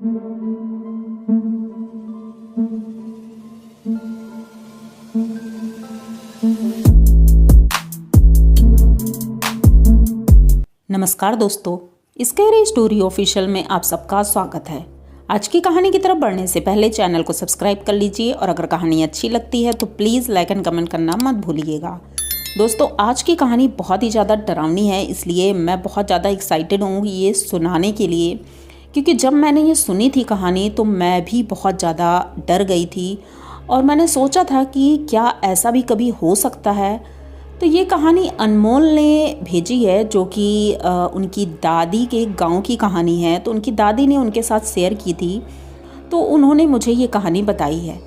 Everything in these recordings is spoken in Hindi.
नमस्कार दोस्तों, स्कैरी स्टोरी ऑफिशियल में आप सबका स्वागत है। आज की कहानी की तरफ बढ़ने से पहले चैनल को सब्सक्राइब कर लीजिए और अगर कहानी अच्छी लगती है तो प्लीज़ लाइक एंड कमेंट करना मत भूलिएगा। दोस्तों, आज की कहानी बहुत ही ज़्यादा डरावनी है, इसलिए मैं बहुत ज़्यादा एक्साइटेड हूँ ये सुनाने के लिए, क्योंकि जब मैंने ये सुनी थी कहानी तो मैं भी बहुत ज़्यादा डर गई थी और मैंने सोचा था कि क्या ऐसा भी कभी हो सकता है। तो ये कहानी अनमोल ने भेजी है, जो कि उनकी दादी के गांव की कहानी है। तो उनकी दादी ने उनके साथ शेयर की थी, तो उन्होंने मुझे ये कहानी बताई है।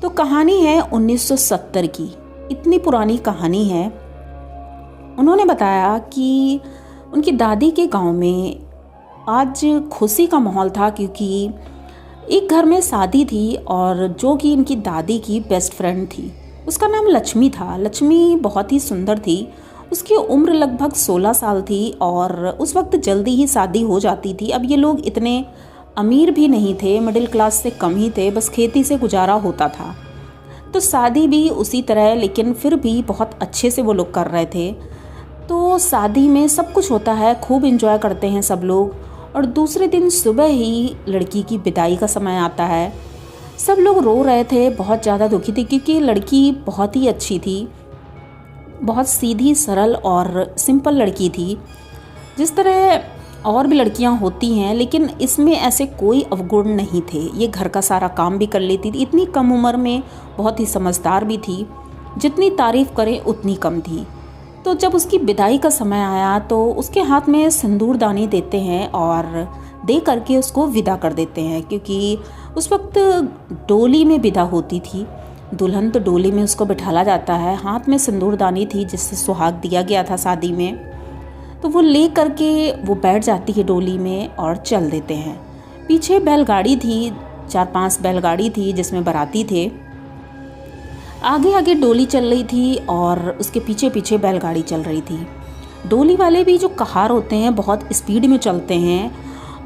तो कहानी है 1970 की, इतनी पुरानी कहानी है। उन्होंने बताया कि उनकी दादी के गांव में आज खुशी का माहौल था, क्योंकि एक घर में शादी थी और जो कि इनकी दादी की बेस्ट फ्रेंड थी, उसका नाम लक्ष्मी था। लक्ष्मी बहुत ही सुंदर थी। उसकी उम्र लगभग 16 साल थी और उस वक्त जल्दी ही शादी हो जाती थी। अब ये लोग इतने अमीर भी नहीं थे, मिडिल क्लास से कम ही थे, बस खेती से गुजारा होता था। तो शादी भी उसी तरह, लेकिन फिर भी बहुत अच्छे से वो लोग कर रहे थे। तो शादी में सब कुछ होता है, खूब एंजॉय करते हैं सब लोग। और दूसरे दिन सुबह ही लड़की की विदाई का समय आता है। सब लोग रो रहे थे, बहुत ज़्यादा दुखी थी, क्योंकि लड़की बहुत ही अच्छी थी, बहुत सीधी सरल और सिंपल लड़की थी, जिस तरह और भी लड़कियां होती हैं, लेकिन इसमें ऐसे कोई अवगुण नहीं थे। ये घर का सारा काम भी कर लेती थी, इतनी कम उम्र में बहुत ही समझदार भी थी, जितनी तारीफ़ करें उतनी कम थी। तो जब उसकी विदाई का समय आया तो उसके हाथ में सिंदूरदानी देते हैं और दे करके उसको विदा कर देते हैं, क्योंकि उस वक्त डोली में विदा होती थी दुल्हन। तो डोली में उसको बिठाला जाता है, हाथ में सिंदूरदानी थी जिससे सुहाग दिया गया था शादी में। तो वो ले करके वो बैठ जाती है डोली में और चल देते हैं। पीछे बैलगाड़ी थी, 4-5 बैलगाड़ी थी जिसमें बाराती थे। आगे आगे डोली चल रही थी और उसके पीछे पीछे बैलगाड़ी चल रही थी। डोली वाले भी जो कहार होते हैं बहुत स्पीड में चलते हैं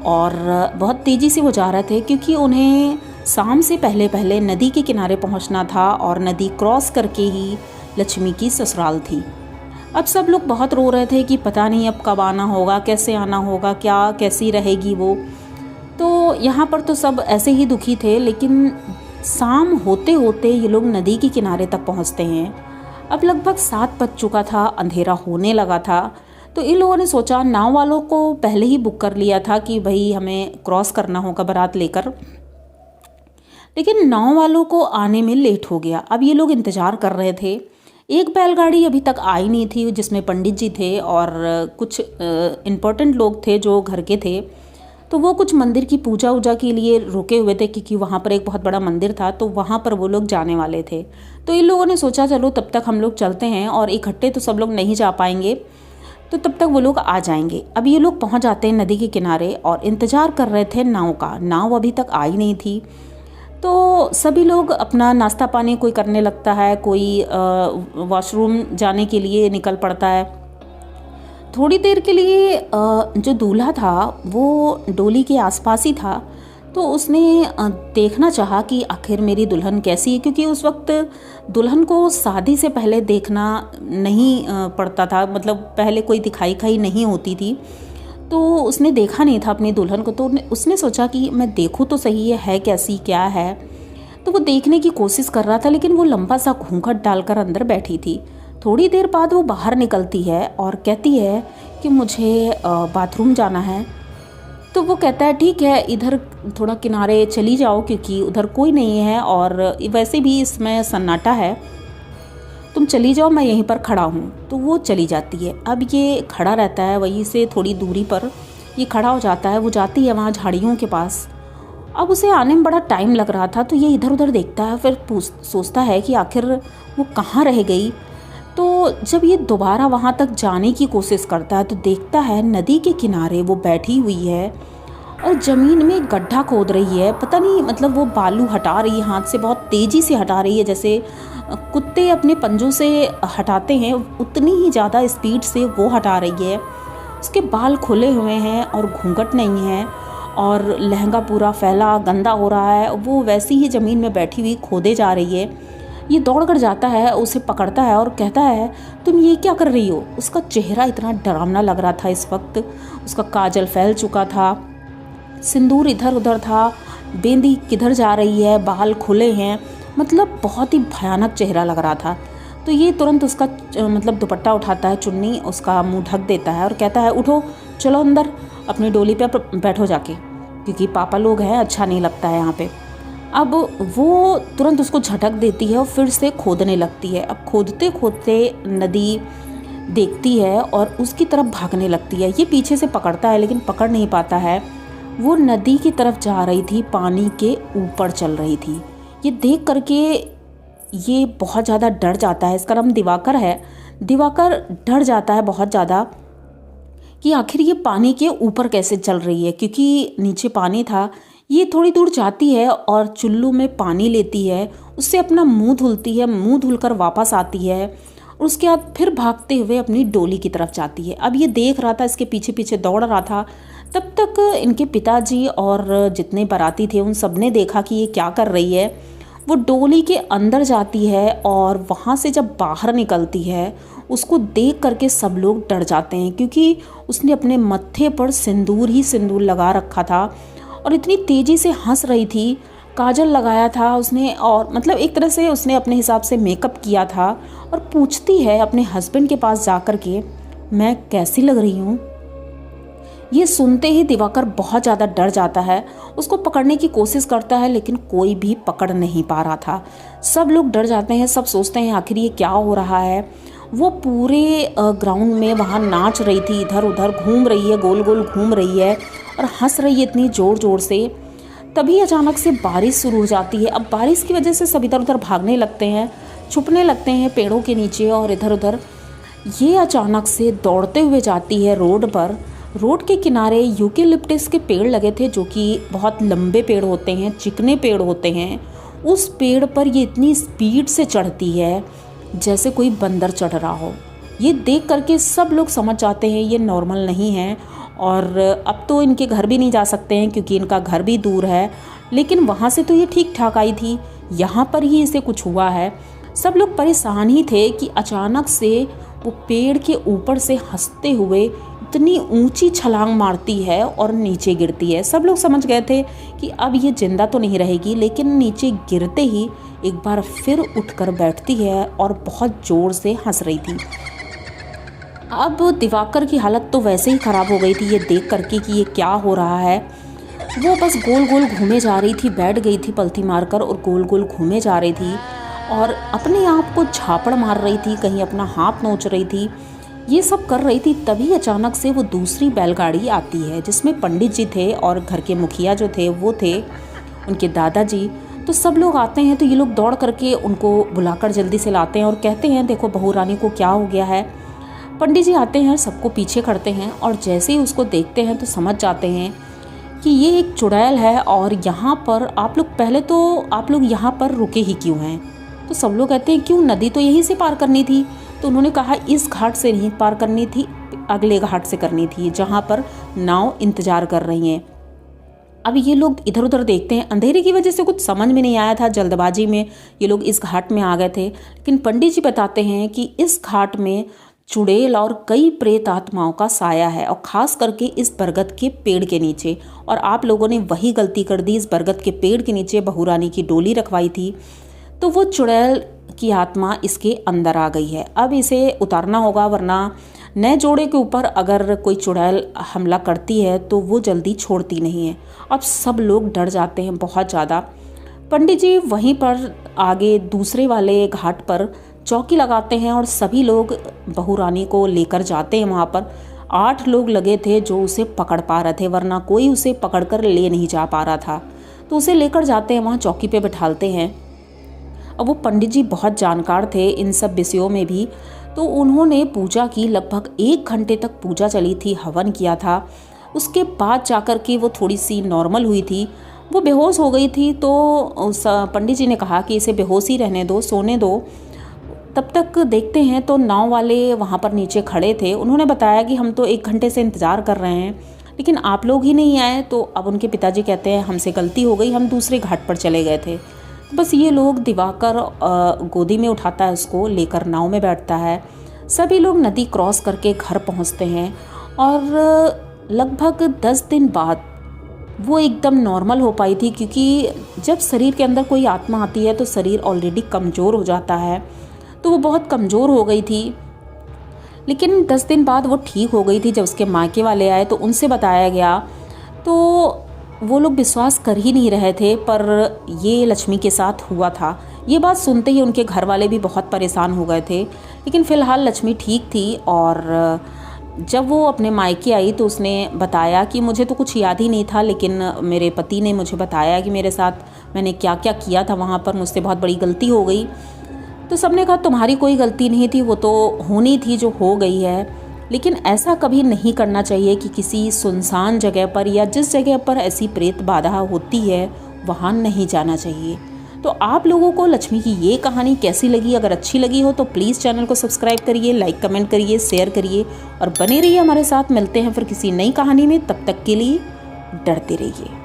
और बहुत तेज़ी से वो जा रहे थे, क्योंकि उन्हें शाम से पहले पहले नदी के किनारे पहुंचना था और नदी क्रॉस करके ही लक्ष्मी की ससुराल थी। अब सब लोग बहुत रो रहे थे कि पता नहीं अब कब आना होगा, कैसे आना होगा, क्या कैसी रहेगी वो। तो यहाँ पर तो सब ऐसे ही दुखी थे, लेकिन शाम होते होते ये लोग नदी के किनारे तक पहुँचते हैं। अब लगभग 7 बज चुका था, अंधेरा होने लगा था। तो इन लोगों ने सोचा, नाव वालों को पहले ही बुक कर लिया था कि भाई हमें क्रॉस करना होगा बारात लेकर, लेकिन नाव वालों को आने में लेट हो गया। अब ये लोग इंतज़ार कर रहे थे। एक बैलगाड़ी अभी तक आई नहीं थी, जिसमें पंडित जी थे और कुछ इम्पोर्टेंट लोग थे जो घर के थे। तो वो कुछ मंदिर की पूजा वूजा के लिए रुके हुए थे, क्योंकि वहाँ पर एक बहुत बड़ा मंदिर था, तो वहाँ पर वो लोग जाने वाले थे। तो इन लोगों ने सोचा चलो तब तक हम लोग चलते हैं, और इकट्ठे तो सब लोग नहीं जा पाएंगे, तो तब तक वो लोग आ जाएंगे। अब ये लोग पहुंच जाते हैं नदी के किनारे और इंतज़ार कर रहे थे नाव का। नाव अभी तक आई नहीं थी। तो सभी लोग अपना नाश्ता पानी कोई करने लगता है, कोई वॉशरूम जाने के लिए निकल पड़ता है। थोड़ी देर के लिए जो दूल्हा था वो डोली के आसपास ही था, तो उसने देखना चाहा कि आखिर मेरी दुल्हन कैसी है, क्योंकि उस वक्त दुल्हन को शादी से पहले देखना नहीं पड़ता था, मतलब पहले कोई दिखाई खाई नहीं होती थी। तो उसने देखा नहीं था अपनी दुल्हन को, तो उसने सोचा कि मैं देखूँ तो सही है कैसी क्या है। तो वो देखने की कोशिश कर रहा था, लेकिन वो लंबा सा घूंघट डालकर अंदर बैठी थी। थोड़ी देर बाद वो बाहर निकलती है और कहती है कि मुझे बाथरूम जाना है। तो वो कहता है ठीक है, इधर थोड़ा किनारे चली जाओ, क्योंकि उधर कोई नहीं है और वैसे भी इसमें सन्नाटा है, तुम चली जाओ, मैं यहीं पर खड़ा हूँ। तो वो चली जाती है। अब ये खड़ा रहता है, वहीं से थोड़ी दूरी पर ये खड़ा हो जाता है। वो जाती है वहाँ झाड़ियों के पास। अब उसे आने में बड़ा टाइम लग रहा था, तो ये इधर उधर देखता है, फिर सोचता है कि आखिर वो कहाँ रह गई। तो जब ये दोबारा वहाँ तक जाने की कोशिश करता है तो देखता है नदी के किनारे वो बैठी हुई है और ज़मीन में गड्ढा खोद रही है। पता नहीं, मतलब वो बालू हटा रही है, हाथ से बहुत तेज़ी से हटा रही है, जैसे कुत्ते अपने पंजों से हटाते हैं उतनी ही ज़्यादा स्पीड से वो हटा रही है। उसके बाल खुले हुए हैं और घूंघट नहीं है और लहंगा पूरा फैला गंदा हो रहा है। वो वैसी ही ज़मीन में बैठी हुई खोदे जा रही है। ये दौड़ कर जाता है, उसे पकड़ता है और कहता है तुम ये क्या कर रही हो। उसका चेहरा इतना डरावना लग रहा था इस वक्त। उसका काजल फैल चुका था, सिंदूर इधर उधर था, बेंदी किधर जा रही है, बाल खुले हैं, मतलब बहुत ही भयानक चेहरा लग रहा था। तो ये तुरंत उसका मतलब दुपट्टा उठाता है, चुन्नी उसका मुंह ढक देता है और कहता है उठो, चलो अंदर अपनी डोली पे बैठो जाके, क्योंकि पापा लोग हैं, अच्छा नहीं लगता है यहाँ पे। अब वो तुरंत उसको झटक देती है और फिर से खोदने लगती है। अब खोदते खोदते नदी देखती है और उसकी तरफ भागने लगती है। ये पीछे से पकड़ता है लेकिन पकड़ नहीं पाता है। वो नदी की तरफ जा रही थी, पानी के ऊपर चल रही थी। ये देख करके ये बहुत ज़्यादा डर जाता है। इसका नाम दिवाकर है। दिवाकर डर जाता है बहुत ज़्यादा कि आखिर ये पानी के ऊपर कैसे चल रही है, क्योंकि नीचे पानी था। ये थोड़ी दूर जाती है और चुल्लू में पानी लेती है, उससे अपना मुंह धुलती है, मुंह धुलकर वापस आती है और उसके बाद फिर भागते हुए अपनी डोली की तरफ जाती है। अब ये देख रहा था, इसके पीछे पीछे दौड़ रहा था। तब तक इनके पिताजी और जितने बाराती थे उन सब ने देखा कि ये क्या कर रही है। वो डोली के अंदर जाती है और वहाँ से जब बाहर निकलती है उसको देख करके सब लोग डर जाते हैं, क्योंकि उसने अपने मत्थे पर सिंदूर ही सिंदूर लगा रखा था और इतनी तेज़ी से हंस रही थी। काजल लगाया था उसने और मतलब एक तरह से उसने अपने हिसाब से मेकअप किया था और पूछती है अपने हस्बैंड के पास जा कर के मैं कैसी लग रही हूँ। ये सुनते ही दिवाकर बहुत ज़्यादा डर जाता है, उसको पकड़ने की कोशिश करता है लेकिन कोई भी पकड़ नहीं पा रहा था। सब लोग डर जाते हैं, सब सोचते हैं आखिर ये क्या हो रहा है। वो पूरे ग्राउंड में वहाँ नाच रही थी, इधर उधर घूम रही है, गोल गोल घूम रही है और हंस रही है इतनी ज़ोर ज़ोर से। तभी अचानक से बारिश शुरू हो जाती है। अब बारिश की वजह से सब इधर उधर भागने लगते हैं, छुपने लगते हैं पेड़ों के नीचे और इधर उधर। ये अचानक से दौड़ते हुए जाती है रोड पर। रोड के किनारे यूकेलिप्टस के पेड़ लगे थे, जो कि बहुत लंबे पेड़ होते हैं, चिकने पेड़ होते हैं। उस पेड़ पर ये इतनी स्पीड से चढ़ती है जैसे कोई बंदर चढ़ रहा हो। ये देख करके सब लोग समझ जाते हैं ये नॉर्मल नहीं है और अब तो इनके घर भी नहीं जा सकते हैं क्योंकि इनका घर भी दूर है। लेकिन वहाँ से तो ये ठीक ठाक आई थी, यहाँ पर ही इसे कुछ हुआ है। सब लोग परेशान ही थे कि अचानक से वो पेड़ के ऊपर से हंसते हुए इतनी ऊंची छलांग मारती है और नीचे गिरती है। सब लोग समझ गए थे कि अब ये जिंदा तो नहीं रहेगी, लेकिन नीचे गिरते ही एक बार फिर उठकर बैठती है और बहुत ज़ोर से हंस रही थी। अब दिवाकर की हालत तो वैसे ही ख़राब हो गई थी ये देख करके कि ये क्या हो रहा है। वो बस गोल गोल घूमे जा रही थी, बैठ गई थी पलथी मारकर और गोल गोल घूमे जा रही थी और अपने आप को झापड़ मार रही थी, कहीं अपना हाथ नोच रही थी, ये सब कर रही थी। तभी अचानक से वो दूसरी बैलगाड़ी आती है जिसमें पंडित जी थे और घर के मुखिया जो थे वो थे उनके दादाजी। तो सब लोग आते हैं तो ये लोग दौड़ करके उनको बुलाकर जल्दी से लाते हैं और कहते हैं देखो बहू रानी को क्या हो गया है। पंडित जी आते हैं, सबको पीछे करते हैं और जैसे ही उसको देखते हैं तो समझ जाते हैं कि ये एक चुड़ैल है और यहाँ पर आप लोग यहाँ पर रुके ही क्यों हैं। तो सब लोग कहते हैं क्यों, नदी तो यहीं से पार करनी थी। तो उन्होंने कहा इस घाट से नहीं पार करनी थी, अगले घाट से करनी थी जहाँ पर नाव इंतजार कर रही हैं। अब ये लोग इधर उधर देखते हैं, अंधेरे की वजह से कुछ समझ में नहीं आया था, जल्दबाजी में ये लोग इस घाट में आ गए थे। लेकिन पंडित जी बताते हैं कि इस घाट में चुड़ैल और कई प्रेत आत्माओं का साया है और ख़ास करके इस बरगद के पेड़ के नीचे। और आप लोगों ने वही गलती कर दी, इस बरगद के पेड़ के नीचे बहू रानी की डोली रखवाई थी तो वो चुड़ैल की आत्मा इसके अंदर आ गई है। अब इसे उतारना होगा, वरना नए जोड़े के ऊपर अगर कोई चुड़ैल हमला करती है तो वो जल्दी छोड़ती नहीं है। अब सब लोग डर जाते हैं बहुत ज़्यादा। पंडित जी वहीं पर आगे दूसरे वाले घाट पर चौकी लगाते हैं और सभी लोग बहू रानी को लेकर जाते हैं। वहाँ पर 8 लोग लगे थे जो उसे पकड़ पा रहे थे, वरना कोई उसे पकड़कर ले नहीं जा पा रहा था। तो उसे लेकर जाते हैं, वहाँ चौकी पे बिठालते हैं। अब वो पंडित जी बहुत जानकार थे इन सब विषयों में भी, तो उन्होंने पूजा की। लगभग 1 घंटे तक पूजा चली थी, हवन किया था। उसके बाद जाकर के वो थोड़ी सी नॉर्मल हुई थी। वो बेहोश हो गई थी तो उस पंडित जी ने कहा कि इसे बेहोश ही रहने दो, सोने दो। तब तक देखते हैं तो नाव वाले वहाँ पर नीचे खड़े थे। उन्होंने बताया कि हम तो 1 घंटे से इंतज़ार कर रहे हैं लेकिन आप लोग ही नहीं आए। तो अब उनके पिताजी कहते हैं हमसे गलती हो गई, हम दूसरे घाट पर चले गए थे। तो बस ये लोग दिवाकर गोदी में उठाता है, उसको लेकर नाव में बैठता है। सभी लोग नदी क्रॉस करके घर पहुंचते हैं और लगभग 10 दिन बाद वो एकदम नॉर्मल हो पाई थी, क्योंकि जब शरीर के अंदर कोई आत्मा आती है तो शरीर ऑलरेडी कमज़ोर हो जाता है। तो वो बहुत कमज़ोर हो गई थी, लेकिन 10 दिन बाद वो ठीक हो गई थी। जब उसके मायके वाले आए तो उनसे बताया गया, तो वो लोग विश्वास कर ही नहीं रहे थे, पर ये लक्ष्मी के साथ हुआ था। ये बात सुनते ही उनके घर वाले भी बहुत परेशान हो गए थे, लेकिन फ़िलहाल लक्ष्मी ठीक थी। और जब वो अपने मायके आई तो उसने बताया कि मुझे तो कुछ याद ही नहीं था, लेकिन मेरे पति ने मुझे बताया कि मेरे साथ मैंने क्या क्या किया था वहाँ पर, मुझसे बहुत बड़ी गलती हो गई। तो सबने कहा तुम्हारी कोई गलती नहीं थी, वो तो होनी थी जो हो गई है। लेकिन ऐसा कभी नहीं करना चाहिए कि किसी सुनसान जगह पर या जिस जगह पर ऐसी प्रेत बाधा होती है वहाँ नहीं जाना चाहिए। तो आप लोगों को लक्ष्मी की ये कहानी कैसी लगी? अगर अच्छी लगी हो तो प्लीज़ चैनल को सब्सक्राइब करिए, लाइक कमेंट करिए, शेयर करिए और बने रहिए हमारे साथ। मिलते हैं फिर किसी नई कहानी में, तब तक के लिए डरते रहिए।